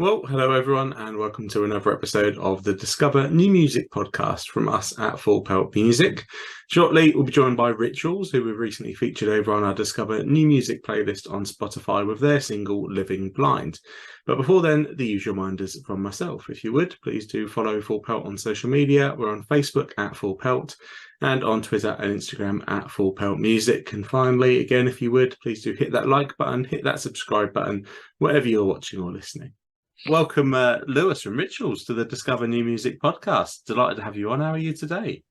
Well, hello everyone, and welcome to another episode of the Discover New Music podcast from us at Full Pelt Music. Shortly, we'll be joined by Rituals, who we've recently featured over on our Discover New Music playlist on Spotify with their single Living Blind. But before then, the usual reminders from myself. If you would, please do follow Full Pelt on social media. We're on Facebook at Full Pelt and on Twitter and Instagram at Full Pelt Music. And finally, again, if you would, please do hit that like button, hit that subscribe button, wherever you're watching or listening. Welcome, Lewis from Rituals, to the Discover New Music podcast. Delighted to have you on. How are you today?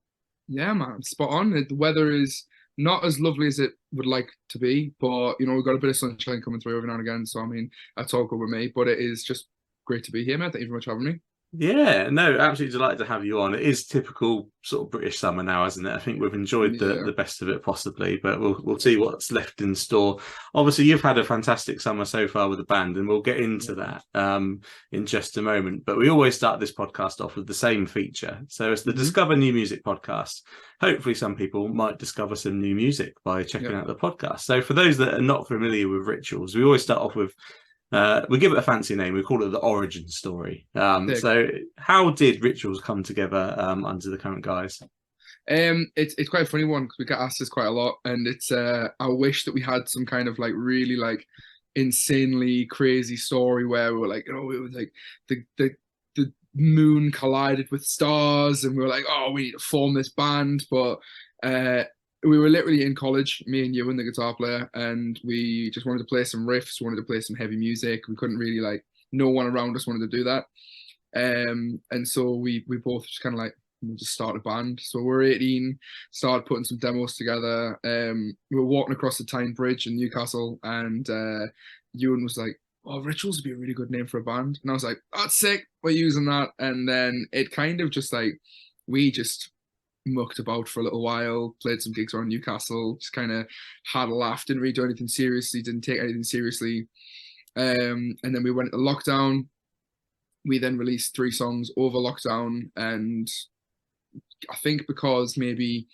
Yeah, man, spot on. The weather is not as lovely as it would like to be, but we've got a bit of sunshine coming through every now and again. So I mean, that's all good with me. But it is just great to be here, man. Thank you very much for having me. Yeah, no, absolutely delighted to have you on. It is typical sort of British summer now, isn't it? I think we've enjoyed the Yeah, the best of it possibly, but we'll see what's left in store. Obviously, you've had a fantastic summer so far with the band, and we'll get into yeah. that in just a moment. But we always start this podcast off with the same feature. So it's the Hmm. Discover New Music podcast. Hopefully, some people might discover some new music by checking Yeah. out the podcast. So for those that are not familiar with Rituals, we always start off with we give it a fancy name. We call it the origin story. Sick. So, how did Rituals come together under the current guise? It's quite a funny one because we get asked this quite a lot, and it's I wish that we had some kind of like really like insanely crazy story where we were like, it was like the moon collided with stars, and we were like, oh, we need to form this band, but uh, we were literally in college, me and you and the guitar player, and we just wanted to play some riffs, wanted to play some heavy music. We couldn't really like, no one around us wanted to do that. And so we both just kind of like just started a band. So we're 18, started putting some demos together. We were walking across the Tyne Bridge in Newcastle, and Ewan was like, "Oh, Rituals would be a really good name for a band." And I was like, "That's sick. We're using that." And then it kind of just like we just mucked about for a little while, played some gigs around Newcastle, just kind of had a laugh, didn't really do anything seriously, didn't take anything seriously. And then we went into lockdown. We then released 3 songs over lockdown, and I think because maybe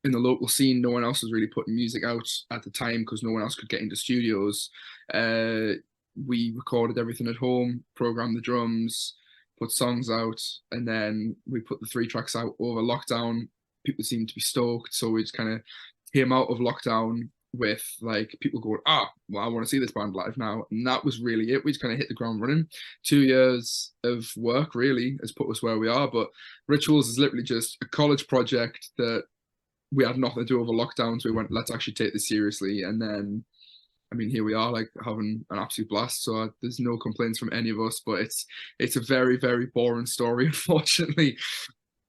in the local scene no one else was really putting music out at the time because no one else could get into studios. uh we recorded everything at home, programmed the drums, put songs out, and then we put the 3 tracks out over lockdown. People seemed to be stoked, so we just kind of came out of lockdown with like people going, well, I want to see this band live now. And that was really it. We just kind of hit the ground running. 2 years of work really has put us where we are. But Rituals is literally just a college project that we had nothing to do over lockdown. So we went, let's actually take this seriously. And then, I mean, here we are, like having an absolute blast. So there's no complaints from any of us. But it's a very, very boring story, unfortunately.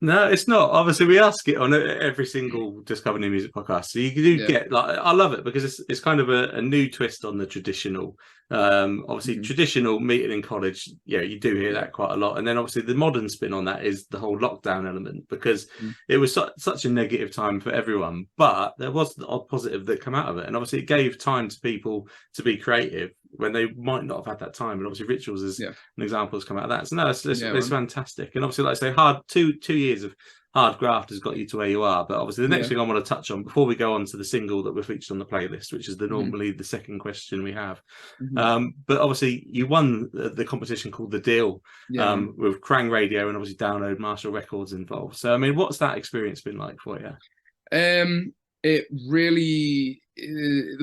No, it's not. Obviously, we ask it on every single Discover New Music podcast. So you do Yeah. get like I love it because it's kind of a new twist on the traditional. Obviously, Mhm. traditional meeting in college. Yeah, you do hear Yeah. that quite a lot. And then obviously the modern spin on that is the whole lockdown element because Mhm. it was such a negative time for everyone. But there was the odd positive that come out of it, and obviously it gave time to people to be creative when they might not have had that time. And obviously, Rituals is Yeah. an example has come out of that. So no, Yeah, it's man. fantastic. And obviously, like I say, hard 2 years of hard graft has got you to where you are. But obviously, the next Yeah. thing I want to touch on before we go on to the single that we're featured on the playlist, which is Hmm. normally the second question we have. Hmm. But obviously, you won the competition called the Deal Yeah, man. with Krang Radio and obviously Download Marshall Records involved. So I mean, what's that experience been like for you? It really,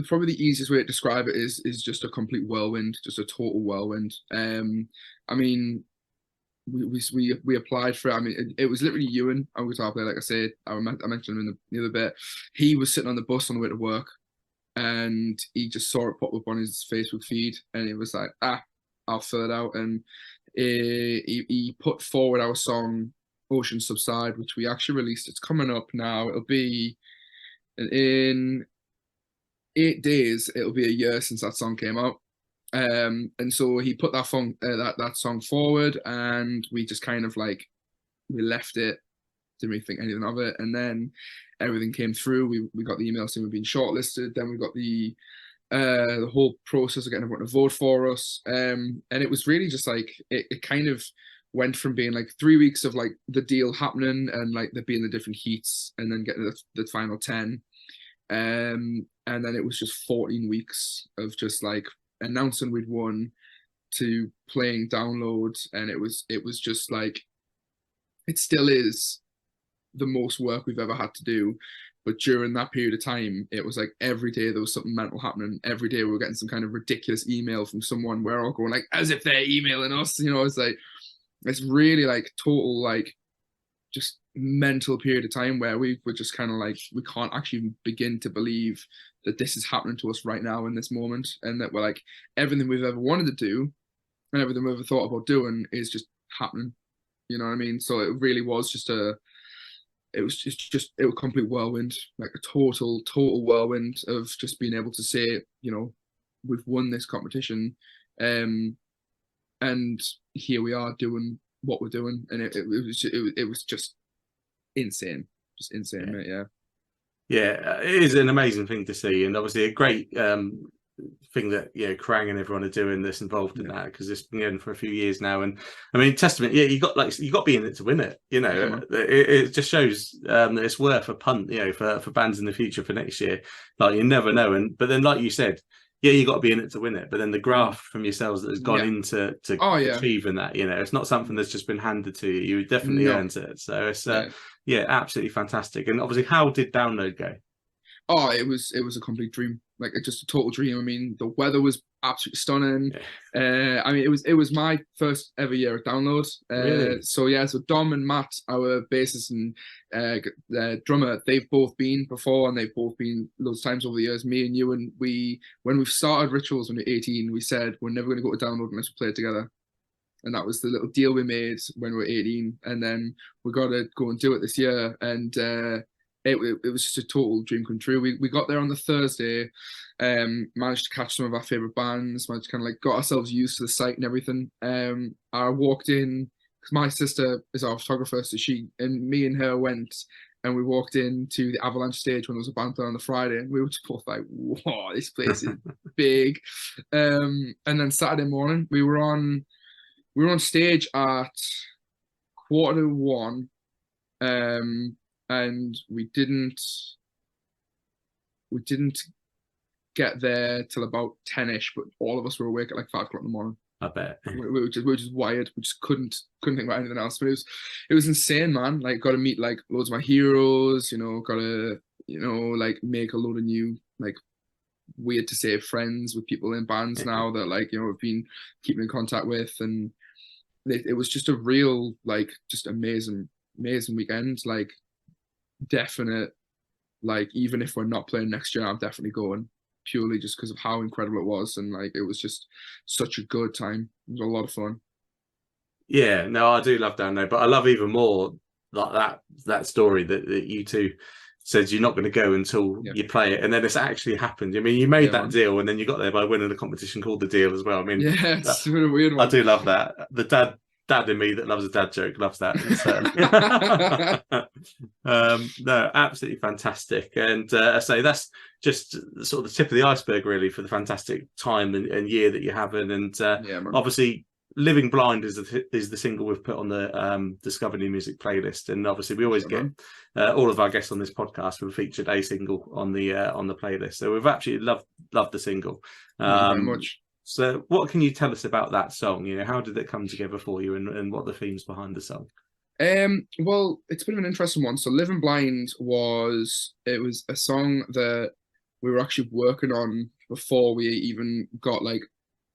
probably the easiest way to describe it is just a complete whirlwind, just a total whirlwind. I mean, we applied for it. I mean, it was literally Ewan, our guitar player. Like I said, I mentioned him in the other bit. He was sitting on the bus on the way to work, and he just saw it pop up on his Facebook feed, and he was like, I'll fill it out. And he put forward our song Ocean Subside, which we actually released. It's coming up now. It'll be in 8 days. It'll be a year since that song came out. And so he put that song forward, and we just kind of like we left it, didn't really think anything of it, and then everything came through. We got the email saying we've been shortlisted. Then we got the whole process of getting everyone to vote for us. And it was really just like it kind of went from being like 3 weeks of like the deal happening and like there being the different heats and then getting the final 10. And then it was just 14 weeks of just like announcing we'd won, to playing downloads, and it was just like, it still is the most work we've ever had to do. But during that period of time, it was like every day there was something mental happening. Every day we were getting some kind of ridiculous email from someone. We're all going like, as if they're emailing us. It's like, it's really like total like just mental period of time where we were just kind of like, we can't actually begin to believe that this is happening to us right now in this moment, and that we're like, everything we've ever wanted to do and everything we've ever thought about doing is just happening. You know what I mean? So it really was just it was it was a complete whirlwind, like a total whirlwind of just being able to say, we've won this competition, and here we are doing what we're doing, and it was just insane, mate. Yeah. Yeah, it is an amazing thing to see, and obviously a great thing that Krang and everyone are doing that's involved in that, because it's been going for a few years now. And I mean, testament, you got to be in it to win it. It just shows that it's worth a punt, for bands in the future for next year. Like, you never know. But then, like you said, you got to be in it to win it. But then the graft from yourselves that has gone into achieving that, it's not something that's just been handed to you. You definitely earned it. So it's absolutely fantastic. And obviously, how did Download go? Oh, it was a complete dream, like just a total dream. I mean, the weather was absolutely stunning. I mean, it was my first ever year at Download. Really? So Dom and Matt, our bassist and drummer, they've both been before, and they've both been loads of times over the years. Me and you, and when we started Rituals when we were 18, we said we're never going to go to Download unless we play it together. And that was the little deal we made when we were 18. And then we got to go and do it this year. And it was just a total dream come true. We got there on the Thursday, managed to catch some of our favorite bands, managed to kind of like got ourselves used to the site and everything. I walked in, because my sister is our photographer, so me and her went, and we walked into the Avalanche stage when there was a band there on the Friday, and we were just both like, "Whoa, this place is big." And then Saturday morning, we were on stage at 1:45. And we didn't get there till about 10ish, but all of us were awake at like 5 o'clock in the morning. I bet. We were just wired. We just couldn't think about anything else. But it was insane, man. Like, got to meet like loads of my heroes. Got to like make a load of new, like, weird to say, friends with people in bands now that like we've been keeping in contact with, and it was just a real like just amazing weekend. Like, definite, like, even if we're not playing next year, I'm definitely going, purely just because of how incredible it was. And like, it was just such a good time. It was a lot of fun. Yeah, no, I do love Download, but I love even more like that story that you two said you're not going to go until you play it, and then it's actually happened. I mean, you made that deal, and then you got there by winning a competition called The Deal as well. I mean, it's been a weird one. I do love that. The dad in me that loves a dad joke loves that. No, absolutely fantastic. And I say that's just sort of the tip of the iceberg, really, for the fantastic time and year that you're having. And obviously, Living Blind is the single we've put on the Discover New Music playlist. And obviously, we always get all of our guests on this podcast who have featured a single on the playlist. So we've absolutely loved the single. Thank you very much. So what can you tell us about that song? How did it come together for you, and what are the themes behind the song? Well, it's a bit of an interesting one. So Living Blind was a song that we were actually working on before we even got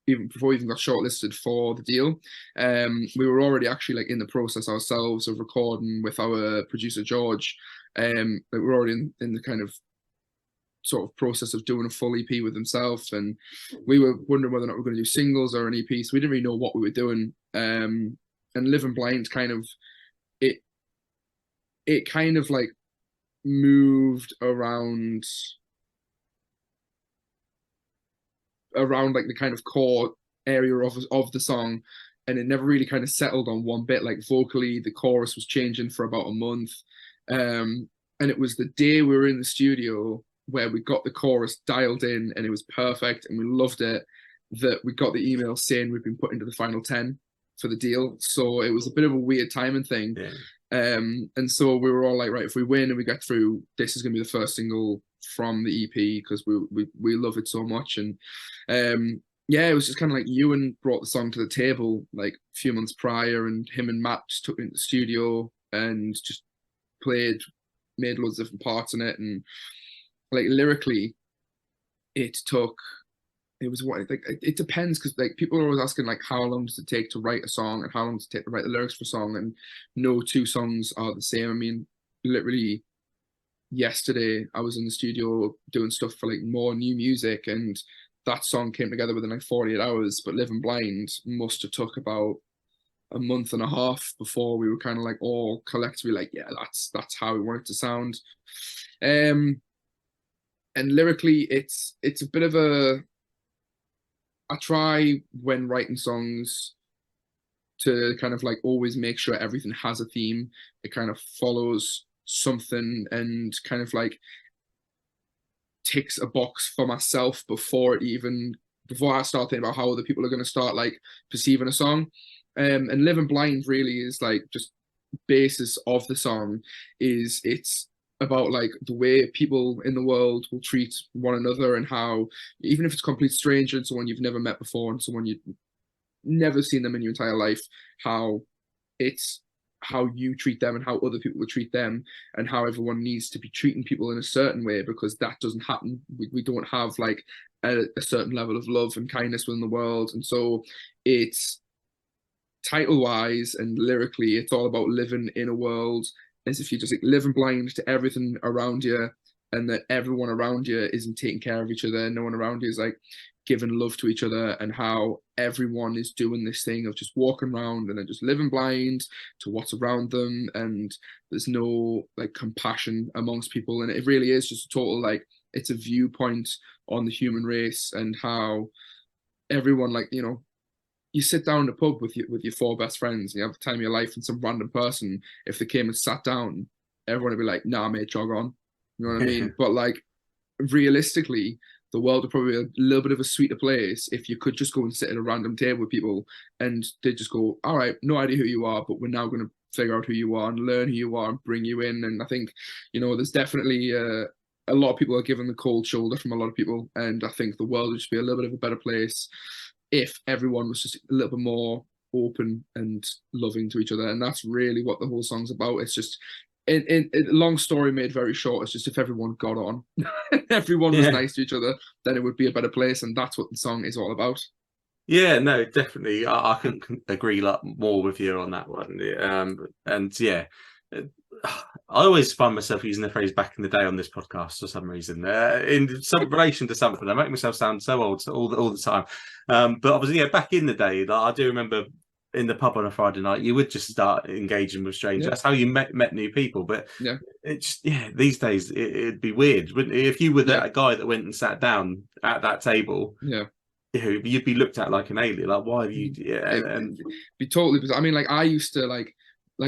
shortlisted for the deal. We were already actually like in the process ourselves of recording with our producer George. We were already in the kind of sort of process of doing a full EP with himself, and we were wondering whether or not we were going to do singles or an EP, so we didn't really know what we were doing. And Living Blind kind of it kind of like moved around like the kind of core area of the song, and it never really kind of settled on one bit. Like, vocally, the chorus was changing for about a month, and it was the day we were in the studio where we got the chorus dialed in and it was perfect and we loved it, that we got the email saying we'd been put into the final 10 for the deal. So it was a bit of a weird timing thing. And so we were all like, right, if we win and we get through, this is going to be the first single from the EP, because we love it so much. And yeah, it was just kind of like Ewan brought the song to the table like a few months prior, and him and Matt just took it into the studio and just played, made loads of different parts in it, and like lyrically, it took. It was what like it depends because like people are always asking like how long does it take to write a song and how long does it take to write the lyrics for a song, and no two songs are the same. I mean, literally yesterday I was in the studio doing stuff for like more new music, and that song came together within like 48 hours, but Living Blind must have took about a month and a half before we were kind of like all collectively like, yeah, that's how we want it to sound. um and lyrically it's a bit of a, I try when writing songs to kind of like always make sure everything has a theme. It kind of follows something and kind of like ticks a box for myself before I start thinking about how other people are going to start like perceiving a song. And Living Blind really is like just basis of the song is it's about like the way people in the world will treat one another, and how even if it's a complete stranger and someone you've never met before and someone you've never seen them in your entire life, how it's how you treat them and how other people will treat them, and how everyone needs to be treating people in a certain way because that doesn't happen. We don't have like a certain level of love and kindness within the world. And so it's title wise and lyrically, it's all about living in a world as if you're just like living blind to everything around you, and that everyone around you isn't taking care of each other. No one around you is like giving love to each other, and how everyone is doing this thing of just walking around and then just living blind to what's around them, and there's no like compassion amongst people. And it really is just a total like it's a viewpoint on the human race and how everyone like you sit down in a pub with your four best friends and you have the time of your life, and some random person, if they came and sat down, everyone would be like, nah mate, jog on. You know what I mean? But like realistically, the world would probably be a little bit of a sweeter place if you could just go and sit at a random table with people and they just go, all right, no idea who you are, but we're now going to figure out who you are and learn who you are and bring you in. And I think, there's definitely a lot of people are given the cold shoulder from a lot of people. And I think the world would just be a little bit of a better place if everyone was just a little bit more open and loving to each other. And that's really what the whole song's about. It's just in long story made very short, it's just if everyone got on, everyone was Yeah. nice to each other, then it would be a better place, and that's what the song is all about. Yeah, no, definitely. I couldn't agree like more with you on that one. And yeah, I always find myself using the phrase "back in the day" on this podcast for some reason. In some relation to something, I make myself sound so old all the time. But obviously, yeah, back in the day, like, I do remember in the pub on a Friday night, you would just start engaging with strangers. Yeah, That's how you met new people. But yeah, it's these days it'd be weird, wouldn't it? If you were yeah, that guy that went and sat down at that table, yeah. you'd be looked at like an alien. Like, why have you? Yeah, and It'd be totally because I mean, like I used to like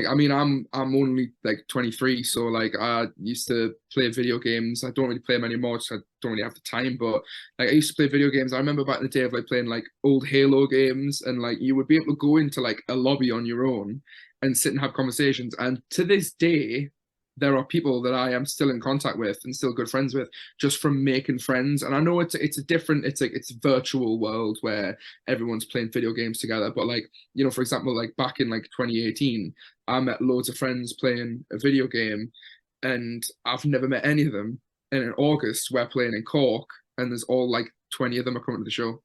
I mean, I'm only like 23, so like I used to play video games. I don't really play them anymore, so I don't really have the time. But like I used to play video games. I remember back in the day of like playing like old Halo games, and like you would be able to go into like a lobby on your own and sit and have conversations. And to this day, there are people that I am still in contact with and still good friends with just from making friends. And I know it's a different, it's a virtual world where everyone's playing video games together. But like, for example, like back in like 2018, I met loads of friends playing a video game, and I've never met any of them. And in August, we're playing in Cork, and there's all like 20 of them are coming to the show.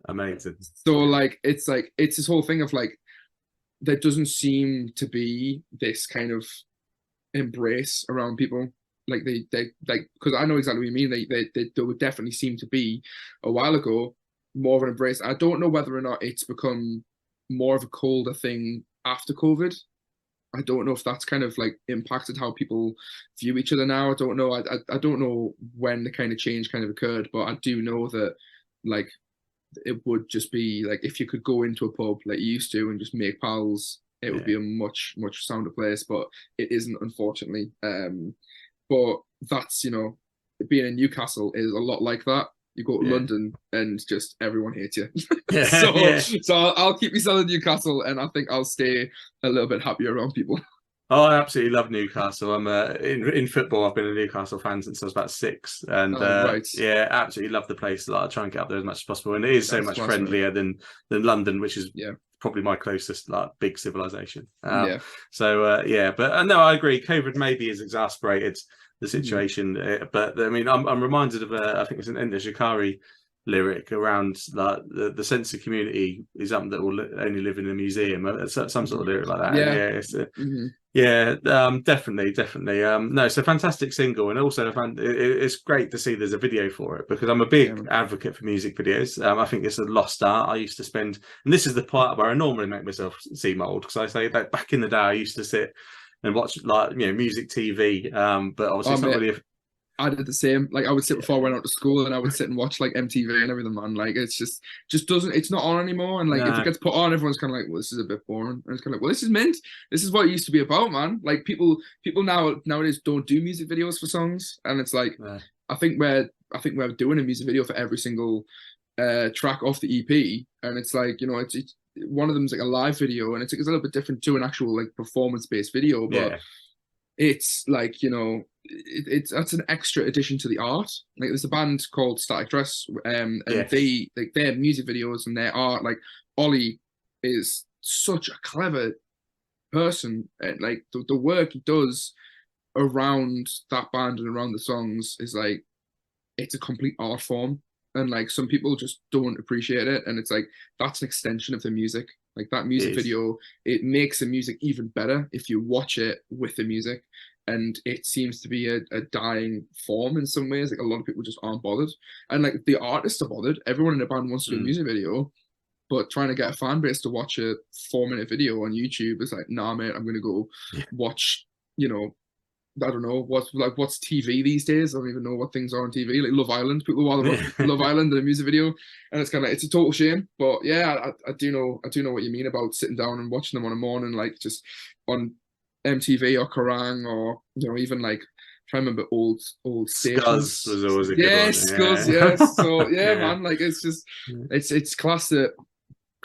amazing. So like it's this whole thing of like there doesn't seem to be this kind of embrace around people. Like they like because I know exactly what you mean. They would definitely seem to be a while ago more of an embrace. I don't know whether or not it's become more of a colder thing after COVID. I don't know if that's kind of like impacted how people view each other now. I don't know. I don't know when the kind of change kind of occurred, but I do know that like it would just be like if you could go into a pub like you used to and just make pals, it would Yeah, be a much sounder place. But it isn't, unfortunately. But that's being in Newcastle is a lot like that. You go to yeah, London and just everyone hates you. yeah, so yeah. so I'll keep myself in Newcastle, and I think I'll stay a little bit happier around people. Oh, I absolutely love Newcastle. I'm in football. I've been a Newcastle fan since I was about 6, and Oh, right. yeah, absolutely love the place. Like, I try and get up there as much as possible, and it is so That's much fascinating. friendlier than London, which is Yeah. probably my closest like big civilization. Yeah. So yeah, but no, I agree. COVID maybe has exasperated the Mhm. situation, but I mean, I'm reminded of I think it's an Enda Shikari lyric around like the sense of community is something that will only live in a museum. Some sort Mhm. of lyric like that, and Yeah. yeah, it's Mhm. yeah, definitely, definitely. No, it's a fantastic single, and also it's great to see there's a video for it because I'm a Yeah, big man. advocate for music videos. I think it's a lost art. I used to spend, and this is the part where I normally make myself seem old because I say that back in the day I used to sit and watch like music TV. But obviously Oh, it's not mate, really. I did the same. Like I would sit before I Yeah, went out to school and I would sit and watch like MTV and everything, man. Like it's just doesn't it's not on anymore. And like if it no, gets put on, everyone's kind of like, well, this is a bit boring. And it's kind of like, well, this is mint. This is what it used to be about, man. Like people nowadays don't do music videos for songs, and it's like no. I think we're doing a music video for every single track off the EP, and it's like it's one of them's like a live video, and it's a little bit different to an actual like performance based video, but Yeah, it's like it's that's an extra addition to the art. Like there's a band called Static Dress, and yes, they like their music videos and their art. Like Ollie is such a clever person, and like the work he does around that band and around the songs is like it's a complete art form, and like some people just don't appreciate it, and it's like that's an extension of the music. Like that it music is. video, it makes the music even better if you watch it with the music. And it seems to be a dying form in some ways. Like a lot of people just aren't bothered, and like the artists are bothered. Everyone in the band wants to do a Mm. music video, but trying to get a fan base to watch a 4 minute video on YouTube is like, nah, mate, I'm gonna go watch, you know, I don't know what's TV these days. I don't even know what things are on TV. Like Love Island, people rather watch Love Island than a music video, and it's kind of it's a total shame. But yeah, I do know what you mean about sitting down and watching them on a morning, like just on MTV or Kerrang or even like try to remember old Scuzz stations. was always a good one. Yes, cause Yeah, yes. So yeah, yeah. man, like it's just it's class that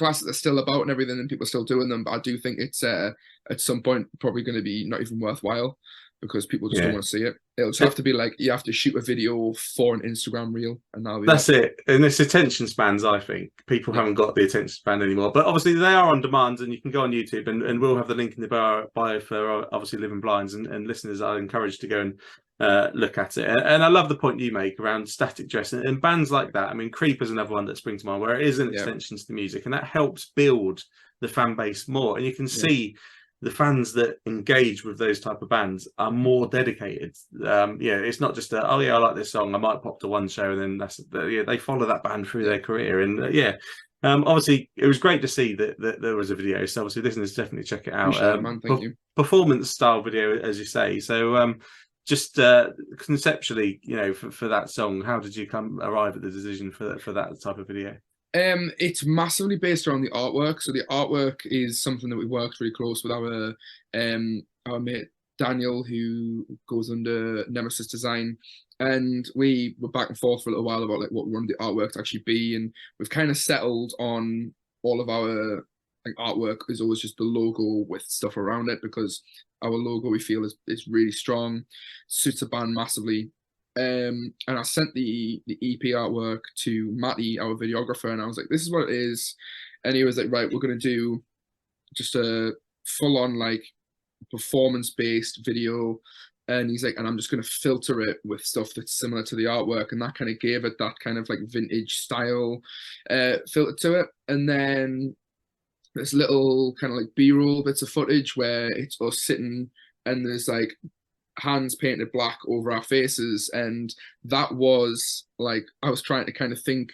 they're still about and everything, and people are still doing them. But I do think it's at some point probably going to be not even worthwhile because people just don't Yeah. want to see it. It'll just have to be like you have to shoot a video for an Instagram reel, and that'll be it. That's it. And it's attention spans, I think. People Yeah, haven't got the attention span anymore. But obviously they are on demand and you can go on YouTube and we'll have the link in the bio for obviously Living Blinds and listeners are encouraged to go and look at it. And I love the point you make around Static Dress and bands like that. I mean, Creep is another one that springs to mind where it is an yeah, extension to the music and that helps build the fan base more. And you can yeah. see the fans that engage with those type of bands are more dedicated. Yeah, it's not just oh yeah, I like this song. I might pop to one show, and then yeah, they follow that band through Yeah, their career, and yeah. Obviously, it was great to see that there was a video. So obviously, listeners definitely check it out. appreciate it, man. Thank you. Performance style video, as you say. So just conceptually, for that song, how did you arrive at the decision for that type of video? It's massively based around the artwork. So the artwork is something that we worked really close with our mate Daniel, who goes under Nemesis Design, and we were back and forth for a little while about like what we wanted the artwork to actually be, and we've kind of settled on all of our like artwork is always just the logo with stuff around it because our logo we feel is really strong, suits the band massively. And I sent the EP artwork to Matty, our videographer, and I was like, "This is what it is," and he was like, "Right, we're gonna do just a full on like performance based video." And he's like, and I'm just going to filter it with stuff that's similar to the artwork. And that kind of gave it that kind of like vintage style filter to it. And then there's little kind of like B-roll bits of footage where it's us sitting and there's like hands painted black over our faces. And that was like, I was trying to kind of think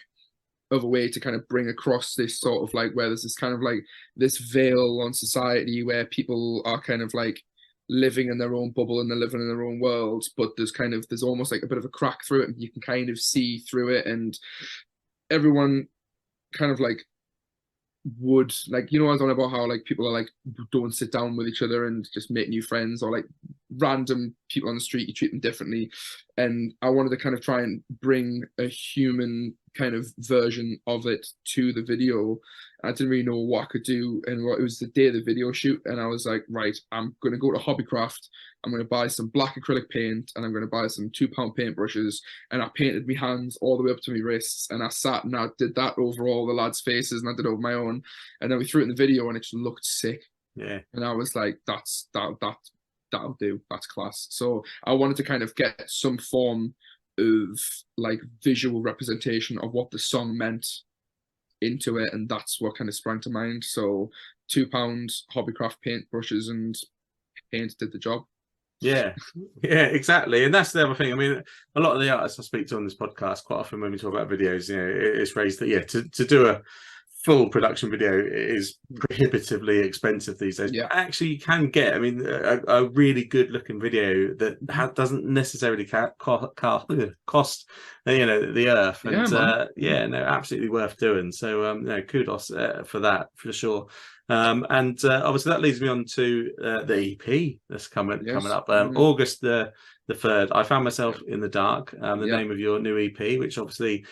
of a way to kind of bring across this sort of like where there's this kind of like this veil on society where people are kind of like living in their own bubble and they're living in their own world, but there's almost like a bit of a crack through it and you can kind of see through it, and everyone kind of like would like I was on about how like people are like don't sit down with each other and just make new friends or like random people on the street, you treat them differently. And I wanted to kind of try and bring a human kind of version of it to the video. I didn't really know what I could do. And it was the day of the video shoot. And I was like, right, I'm going to go to Hobbycraft. I'm going to buy some black acrylic paint and I'm going to buy some £2 paintbrushes. And I painted my hands all the way up to my wrists. And I sat and I did that over all the lads' faces and I did it over my own. And then we threw it in the video and it just looked sick. Yeah. And I was like, that'll do. That's class. So I wanted to kind of get some form of like visual representation of what the song meant into it, and that's what kind of sprang to mind. So £2 Hobbycraft paint brushes and paint did the job. Yeah, exactly. And that's the other thing. I mean, a lot of the artists I speak to on this podcast, quite often when we talk about videos, it's raised that to do a full production video is prohibitively expensive these days. Yeah. But actually, you can get, I mean, a really good looking video that doesn't necessarily cost the earth. And absolutely worth doing. So kudos for that for sure. And obviously that leads me on to the EP that's coming up, August the 3rd. I Found Myself in the Dark, the name of your new EP, which obviously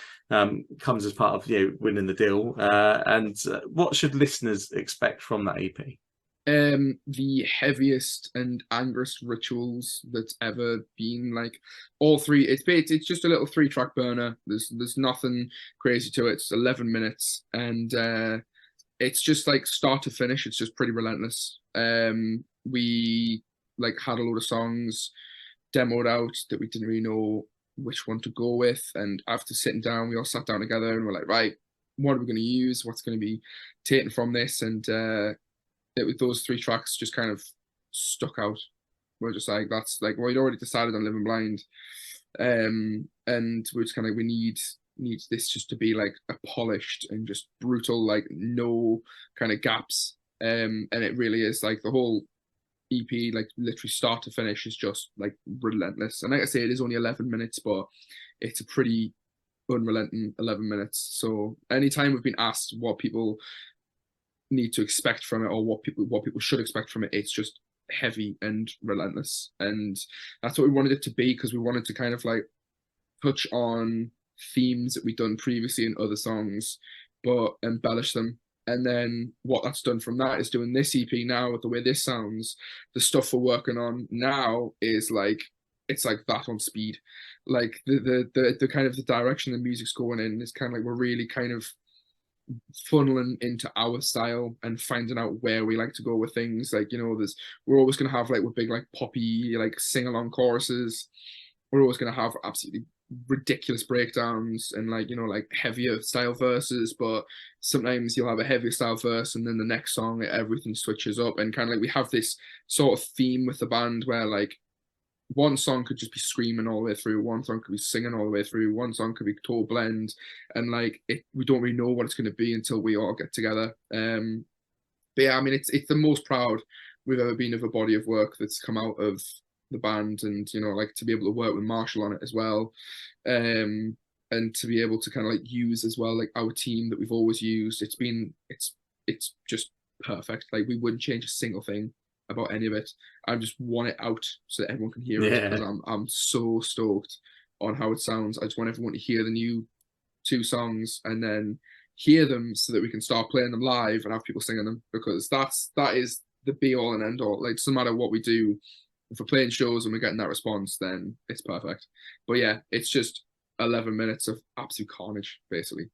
comes as part of winning the deal. And what should listeners expect from that EP? The heaviest and angriest rituals that's ever been. Like all three, it's just a little 3-track burner. There's nothing crazy to it. It's 11 minutes and it's just like start to finish, it's just pretty relentless. We like had a load of songs demoed out that we didn't really know which one to go with, and after sitting down, we all sat down together and we're like, right, what are we going to use? What's going to be taken from this? And with those 3 tracks just kind of stuck out. We're just like, that's like, we'd already decided on Living Blind, and we're just kind of like, we need this just to be like a polished and just brutal, like no kind of gaps. And it really is like the whole EP, like literally start to finish, is just like relentless. And like I say, it is only 11 minutes, but it's a pretty unrelenting 11 minutes. So anytime we've been asked what people need to expect from it or what people should expect from it, it's just heavy and relentless. And that's what we wanted it to be, because we wanted to kind of like touch on themes that we've done previously in other songs, but embellish them. And then what that's done from that is doing this EP now with the way this sounds. The stuff we're working on now is like, it's like that on speed. Like the kind of the direction the music's going in is kind of like we're really kind of funneling into our style and finding out where we like to go with things. Like, we're always going to have like with big like poppy like sing-along choruses. We're always going to have absolutely ridiculous breakdowns and like like heavier style verses, but sometimes you'll have a heavier style verse and then the next song everything switches up, and kind of like we have this sort of theme with the band where like one song could just be screaming all the way through, one song could be singing all the way through, one song could be total blend, and like we don't really know what it's going to be until we all get together. But yeah, I mean, it's the most proud we've ever been of a body of work that's come out of the band, and like to be able to work with Marshall on it as well, and to be able to kind of like use as well like our team that we've always used. It's just perfect. Like we wouldn't change a single thing about any of it. I just want it out so that everyone can hear it, because I'm so stoked on how it sounds. I just want everyone to hear the new 2 songs and then hear them so that we can start playing them live and have people singing them, because that is the be all and end all. Like, doesn't matter what we do, if we're playing shows and we're getting that response, then it's perfect. But yeah, it's just 11 minutes of absolute carnage, basically.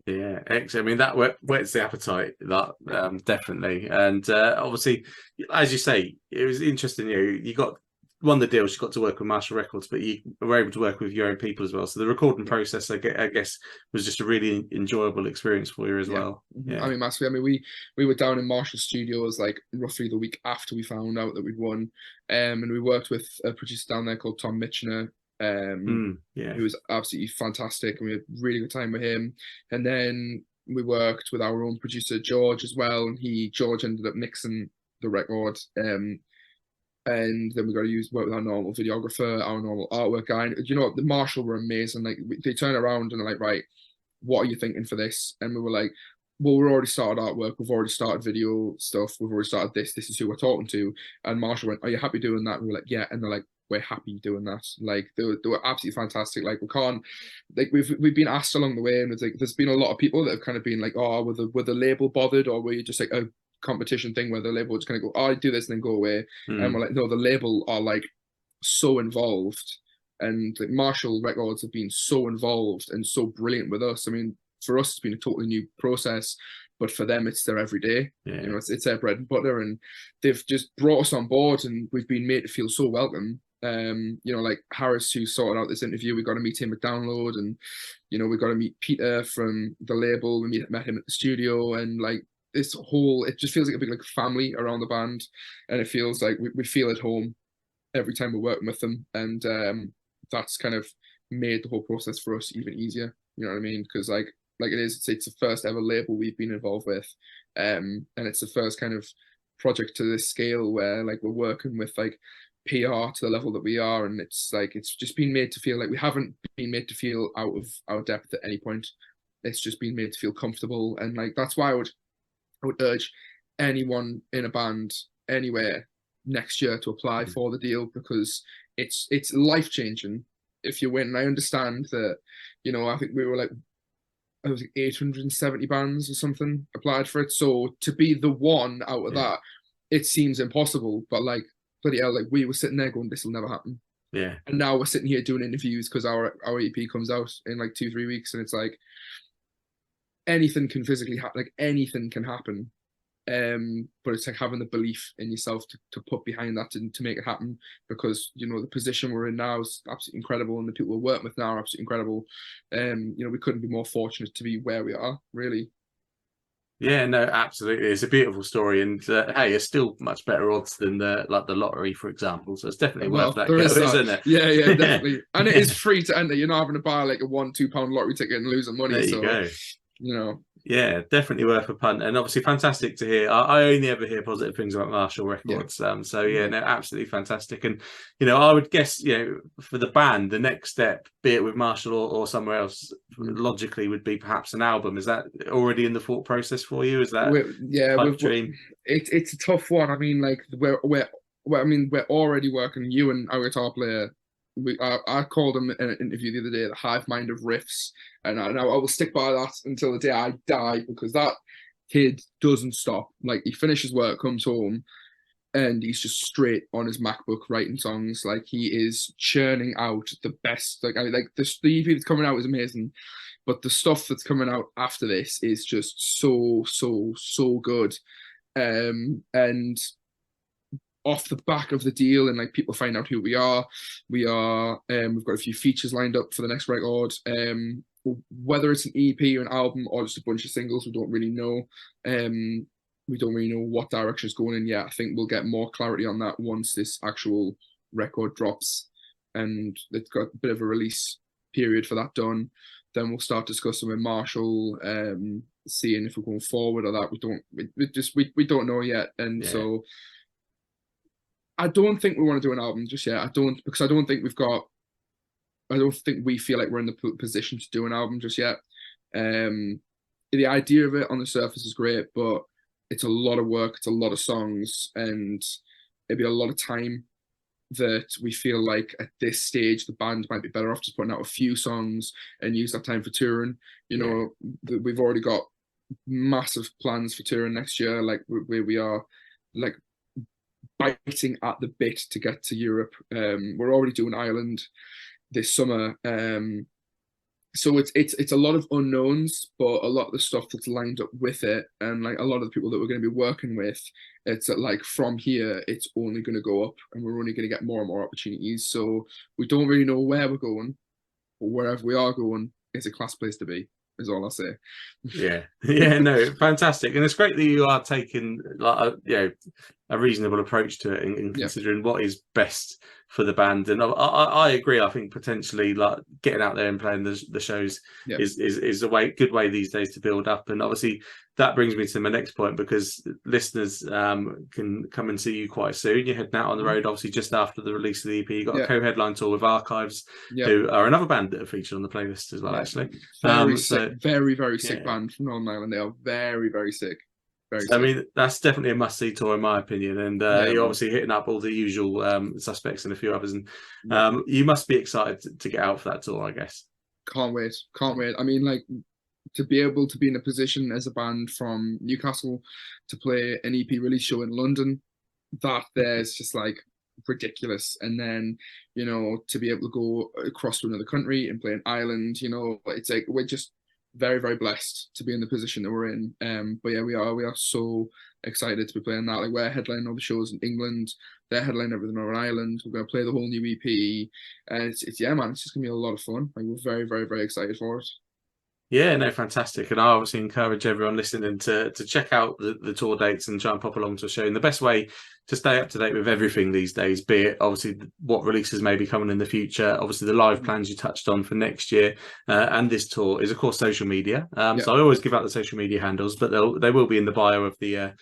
Yeah, excellent. I mean, that whets the appetite, that definitely. And obviously, as you say, it was interesting. You got won the deal. You got to work with Marshall Records, but you were able to work with your own people as well. So the recording process, I guess, was just a really enjoyable experience for you as well. Yeah. I mean, massively. I mean, we were down in Marshall Studios like roughly the week after we found out that we'd won, and we worked with a producer down there called Tom Mitchner. He was absolutely fantastic, and we had a really good time with him. And then we worked with our own producer George as well, and George ended up mixing the record. And then we got to work with our normal videographer, our normal artwork guy. The Marshall were amazing. Like they turned around and they're like, right, what are you thinking for this? And we were like, well, we've already started artwork, we've already started video stuff, we've already started this is who we're talking to. And Marshall went, are you happy doing that? And we're like, yeah. And they're like, we're happy doing that. Like they were absolutely fantastic. Like we can't, like we've been asked along the way, and it's like there's been a lot of people that have kind of been like, oh, were the label bothered, or were you just like a competition thing where the label just kind of go, oh, I do this and then go away? And we're like, no, the label are like so involved, and like Marshall Records have been so involved and so brilliant with us. I mean, for us, it's been a totally new process, but for them, it's their everyday. Yeah. You know, it's their bread and butter, and they've just brought us on board, and we've been made to feel so welcome. You know, like Harris, who sorted out this interview, we got to meet him at Download, and you know, we got to meet Peter from the label. We met him at the studio, and like this whole, it just feels like a big like family around the band, and it feels like we feel at home every time we're working with them, and that's kind of made the whole process for us even easier. You know what I mean? Because like it is, it's the first ever label we've been involved with, and it's the first kind of project to this scale where like we're working with like PR to the level that we are, and it's like it's just been made to feel like we haven't been made to feel out of our depth at any point. It's just been made to feel comfortable, and like that's why I would urge anyone in a band anywhere next year to apply for the deal, because it's life changing if you win. And I understand that, you know, I think we were like, I was like 870 bands or something applied for it. So to be the one out of that, it seems impossible. But like bloody hell, like we were sitting there going, this will never happen. Yeah. And now we're sitting here doing interviews because our EP comes out in like 2-3 weeks, and it's like anything can physically happen, like anything can happen. But it's like having the belief in yourself to put behind that and to make it happen, because you know the position we're in now is absolutely incredible, and the people we're working with now are absolutely incredible. You know, we couldn't be more fortunate to be where we are, really. Yeah, no, absolutely. It's a beautiful story, and hey, it's still much better odds than the lottery, for example. So it's definitely worth that there go, is that. isn't it? Yeah, definitely. And it is free to enter. You're not having to buy like a £1-2 lottery ticket and losing money. There you so go. you know. Yeah, definitely worth a punt, and obviously fantastic to hear. I only ever hear positive things about Marshall Records, so yeah, no, absolutely fantastic. And you know, I would guess, you know, for the band, the next step, be it with Marshall or somewhere else, logically would be perhaps an album. Is that already in the thought process for you? Is that dream? It's a tough one. I mean, like we're already working. You and our guitar player. I called him in an interview the other day the hive mind of riffs, and I will stick by that until the day I die, because that kid doesn't stop. Like he finishes work, comes home, and he's just straight on his MacBook writing songs. Like he is churning out the best. Like the EP that's coming out is amazing, but the stuff that's coming out after this is just so good. And off the back of the deal, and like people find out who we are, we've got a few features lined up for the next record. Whether it's an EP or an album or just a bunch of singles, we don't really know. We don't really know what direction it's going in yet. I think we'll get more clarity on that once this actual record drops, and it's got a bit of a release period for that done. Then we'll start discussing with Marshall, seeing if we're going forward or that. We don't know yet, and so I don't think we want to do an album just yet. I don't think we feel like we're in the position to do an album just yet. The idea of it on the surface is great, but it's a lot of work, it's a lot of songs, and it'd be a lot of time that we feel like at this stage the band might be better off just putting out a few songs and use that time for touring. You know, we've already got massive plans for touring next year, like where we are like biting at the bit to get to Europe. We're already doing Ireland this summer. So it's a lot of unknowns, but a lot of the stuff that's lined up with it, and like a lot of the people that we're going to be working with, it's like from here it's only going to go up, and we're only going to get more and more opportunities. So we don't really know where we're going, but wherever we are going, it's a class place to be, is all I'll say. Yeah, no, fantastic, and it's great that you are taking, like, you know, a reasonable approach to it in Yeah, considering what is best for the band. And I agree. I think potentially like getting out there and playing the shows yeah, is a good way these days to build up. And obviously that brings me to my next point, because listeners can come and see you quite soon. You're heading out on the road, obviously just after the release of the EP. You've got a yeah, co-headline tour with Archives, yeah, who are another band that are featured on the playlist as well, yeah. actually. Very sick, So very, very sick yeah. band from Northern Ireland. They are very, very sick. Very So, I sick. mean, that's definitely a must-see tour in my opinion, and Yeah, you're man. obviously hitting up all the usual suspects and a few others, and Yeah. you must be excited to get out for that tour, I guess. Can't wait. Can't wait. I mean, like, to be able to be in a position as a band from Newcastle to play an EP release show in London, that there's just like ridiculous. And then, to be able to go across to another country and play in Ireland, it's like we're just very, very blessed to be in the position that we're in. But yeah, we are so excited to be playing that. Like, we're headlining all the shows in England, they're headlining everything over in Ireland. We're gonna play the whole new EP. And it's yeah, man, it's just gonna be a lot of fun. Like, we're very, very, very excited for it. Yeah, no, fantastic. And I obviously encourage everyone listening to check out the tour dates and try and pop along to a show. And the best way to stay up to date with everything these days, be it obviously what releases may be coming in the future, obviously the live plans you touched on for next year, and this tour, is of course social media. Yeah, So I always give out the social media handles, but they will be in the bio of the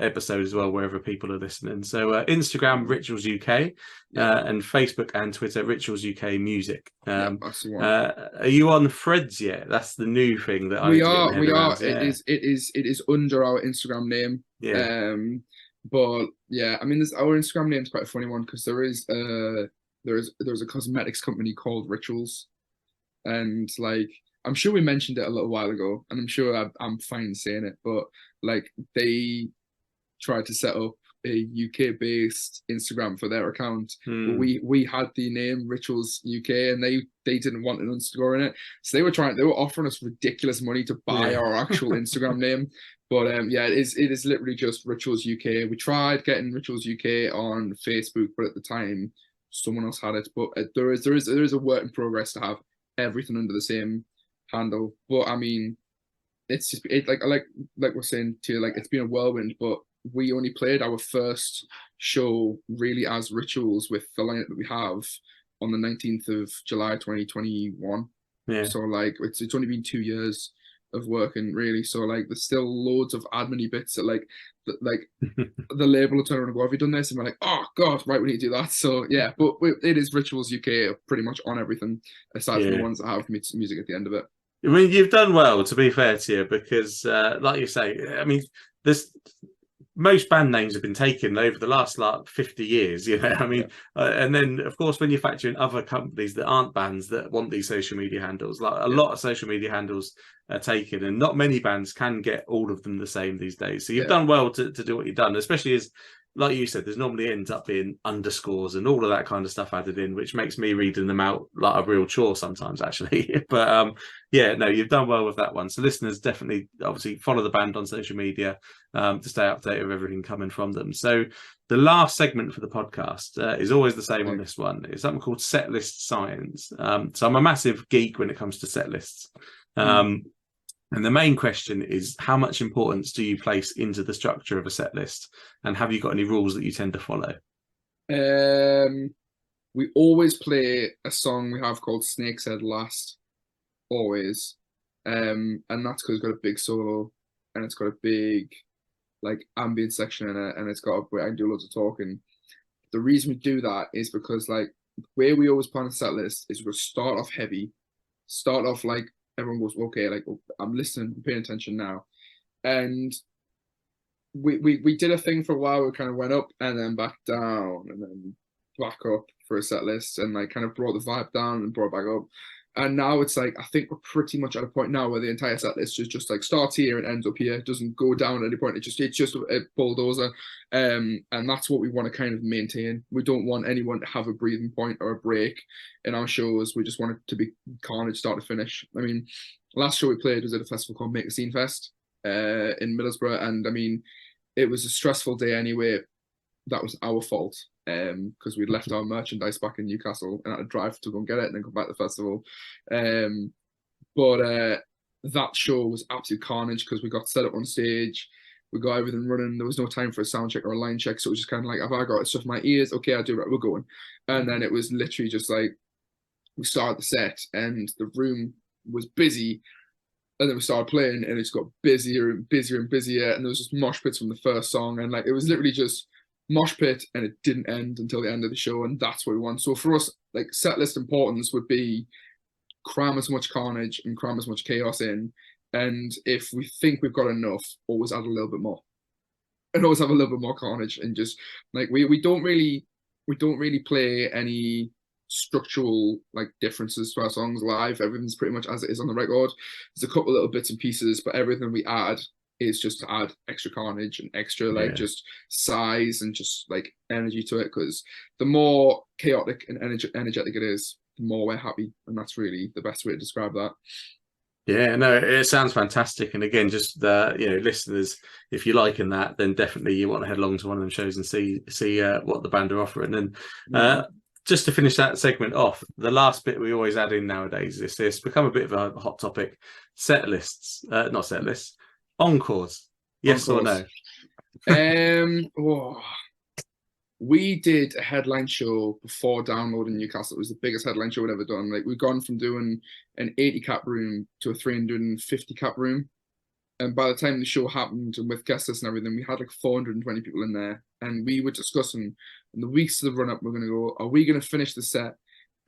episode as well, wherever people are listening. So Instagram, Rituals UK, yeah, and Facebook and Twitter, Rituals UK Music. yeah. That's the one. Are you on Threads yet? That's the new thing that I We need to get my are, head we are. around. Yeah, It is under our Instagram name. yeah, But yeah, I mean, this our Instagram name is quite a funny one because there's a cosmetics company called Rituals, and like I'm sure we mentioned it a little while ago, and I'm sure I'm fine saying it, but like they tried to set up a UK based Instagram for their account. But hmm. we had the name Rituals UK, and they didn't want an underscore in it, so they were offering us ridiculous money to buy Yeah, our actual Instagram name. But yeah, it is literally just Rituals UK. We tried getting Rituals UK on Facebook, but at the time someone else had it. But there is a work in progress to have everything under the same handle. But I mean, it's just like we're saying to you, like it's been a whirlwind, but we only played our first show really as Rituals with the lineup that we have on the 19th of July 2021. yeah, So like it's only been 2 years of working really. So like there's still loads of admin bits that like the label will turn around and go, have you done this? And we're like, oh god, right, we need to do that. So yeah, but it is Rituals UK pretty much on everything aside from the yeah. ones that have music at the end of it. I mean, you've done well, to be fair to you, because, like you say, I mean, there's most band names have been taken over the last like 50 years, I mean, Yeah, and then of course when you factor in other companies that aren't bands that want these social media handles, like a yeah, lot of social media handles are taken, and not many bands can get all of them the same these days. So you've yeah, done well to do what you've done, especially as, like you said, there's normally ends up being underscores and all of that kind of stuff added in, which makes me reading them out like a real chore sometimes, actually. But yeah, no, you've done well with that one. So listeners definitely, obviously, follow the band on social media to stay up to date with everything coming from them. So the last segment for the podcast is always the same on like, this one. It's something called set list science. So I'm a massive geek when it comes to set lists. mm. And the main question is, how much importance do you place into the structure of a set list? And have you got any rules that you tend to follow? We always play a song we have called Snake's Head last, always. And that's because it's got a big solo and it's got a big like ambient section in it, and it's got I can do loads of talking. The reason we do that is because like where we always plan a set list is we'll start off heavy, start off like everyone goes, okay, like I'm listening, I'm paying attention now. And we did a thing for a while, we kind of went up and then back down and then back up for a set list and like kind of brought the vibe down and brought it back up. And now it's like I think we're pretty much at a point now where the entire set list is just like starts here and ends up here. It doesn't go down at any point. It's just a bulldozer. And that's what we want to kind of maintain. We don't want anyone to have a breathing point or a break in our shows. We just want it to be carnage start to finish. I mean, last show we played was at a festival called Make a Scene Fest in Middlesbrough, and I mean, it was a stressful day anyway. That was our fault because we'd left our merchandise back in Newcastle and had to drive to go and get it and then come back to the festival. But that show was absolute carnage because we got set up on stage. We got everything running. There was no time for a sound check or a line check, so it was just kind of like, have I got stuff in my ears? Okay, I do. Right, we're going. And then it was literally just like we started the set, and the room was busy. And then we started playing, and it just got busier and busier and busier. And there was just mosh pits from the first song, and like it was literally just mosh pit, and it didn't end until the end of the show, and that's what we want. So for us, like set list importance would be cram as much carnage and cram as much chaos in, and if we think we've got enough, always add a little bit more, and always have a little bit more carnage, and just like we don't really play any structural like differences to our songs live. Everything's pretty much as it is on the record. There's a couple little bits and pieces, but everything we add is just to add extra carnage and extra like just size and just like energy to it, because the more chaotic and energetic it is, the more we're happy, and that's really the best way to describe that. Yeah, no, it sounds fantastic. And again, just listeners, if you're liking that, then definitely you want to head along to one of them shows and see what the band are offering. And just to finish that segment off, the last bit we always add in nowadays is this become a bit of a hot topic: set lists, not set lists, encores. Yes Encores. or no? We did a headline show before Download in Newcastle. It was the biggest headline show we'd ever done. Like we've gone from doing an 80 cap room to a 350 cap room. And by the time the show happened and with guest lists and everything, we had like 420 people in there. And we were discussing in the weeks to the run up, we're going to go, are we going to finish the set?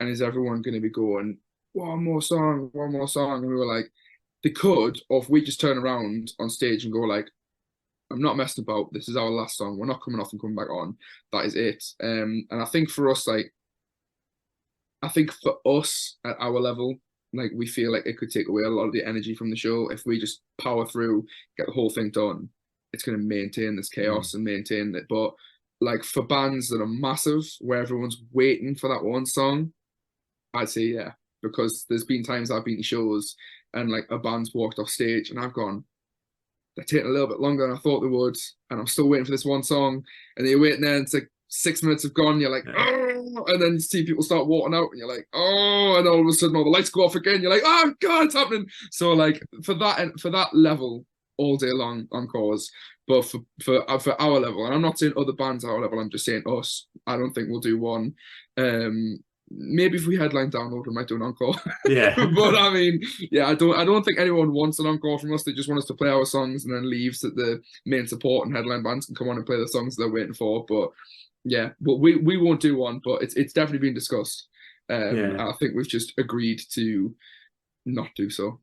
And is everyone going to be going, one more song? And we were like, they could, or if we just turn around on stage and go like, I'm not messing about. This is our last song. We're not coming off and coming back on. That is it. And I think for us, like, I think for us at our level, like we feel like it could take away a lot of the energy from the show if we just power through, get the whole thing done. It's going to maintain this chaos and maintain it. But like for bands that are massive, where everyone's waiting for that one song, I'd say yeah, because there's been times I've been to shows and like a band's walked off stage and I've gone, they're taking a little bit longer than I thought they would, and I'm still waiting for this one song. And then you're waiting there, and it's like 6 minutes have gone. You're like, oh, and then you see people start walking out, and you're like, oh, and all of a sudden all the lights go off again. You're like, oh god, it's happening. So like for that level, all day long encores. But for our level, and I'm not saying other bands at our level, I'm just saying us. I don't think we'll do one. Maybe if we headline Download, we might do an encore. Yeah. But I mean, yeah, I don't think anyone wants an encore from us. They just want us to play our songs and then leave so that the main support and headline bands can come on and play the songs they're waiting for. But yeah, but we won't do one, but it's definitely been discussed. I think we've just agreed to not do so.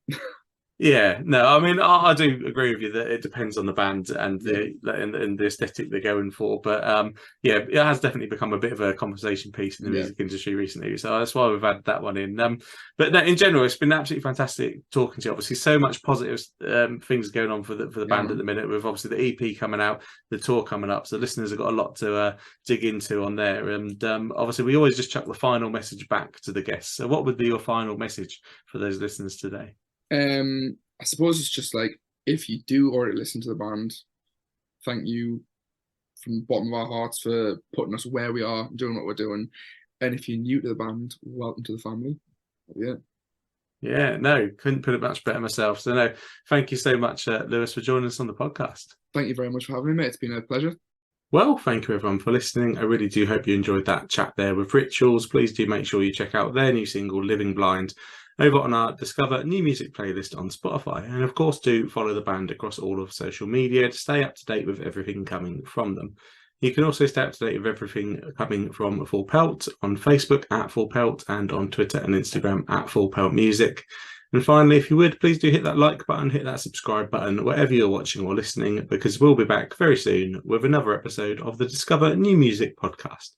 Yeah, no, I mean, I do agree with you that it depends on the band and the aesthetic they're going for. But yeah, it has definitely become a bit of a conversation piece in the music industry recently. So that's why we've had that one in. But no, in general, it's been absolutely fantastic talking to you. Obviously, so much positive things going on for the band at the minute. With obviously the EP coming out, the tour coming up. So listeners have got a lot to dig into on there. And obviously, we always just chuck the final message back to the guests. So what would be your final message for those listeners today? I suppose it's just like, if you do already listen to the band, thank you from the bottom of our hearts for putting us where we are, doing what we're doing. And if you're new to the band, welcome to the family. Yeah. Yeah, no, couldn't put it much better myself. So no, thank you so much, Lewis, for joining us on the podcast. Thank you very much for having me, mate. It's been a pleasure. Well, thank you everyone for listening. I really do hope you enjoyed that chat there with Rituals. Please do make sure you check out their new single, Living Blind, over on our Discover New Music playlist on Spotify. And of course, do follow the band across all of social media to stay up to date with everything coming from them. You can also stay up to date with everything coming from Full Pelt on Facebook at Full Pelt and on Twitter and Instagram at Full Pelt Music. And finally, if you would, please do hit that like button, hit that subscribe button, wherever you're watching or listening, because we'll be back very soon with another episode of the Discover New Music podcast.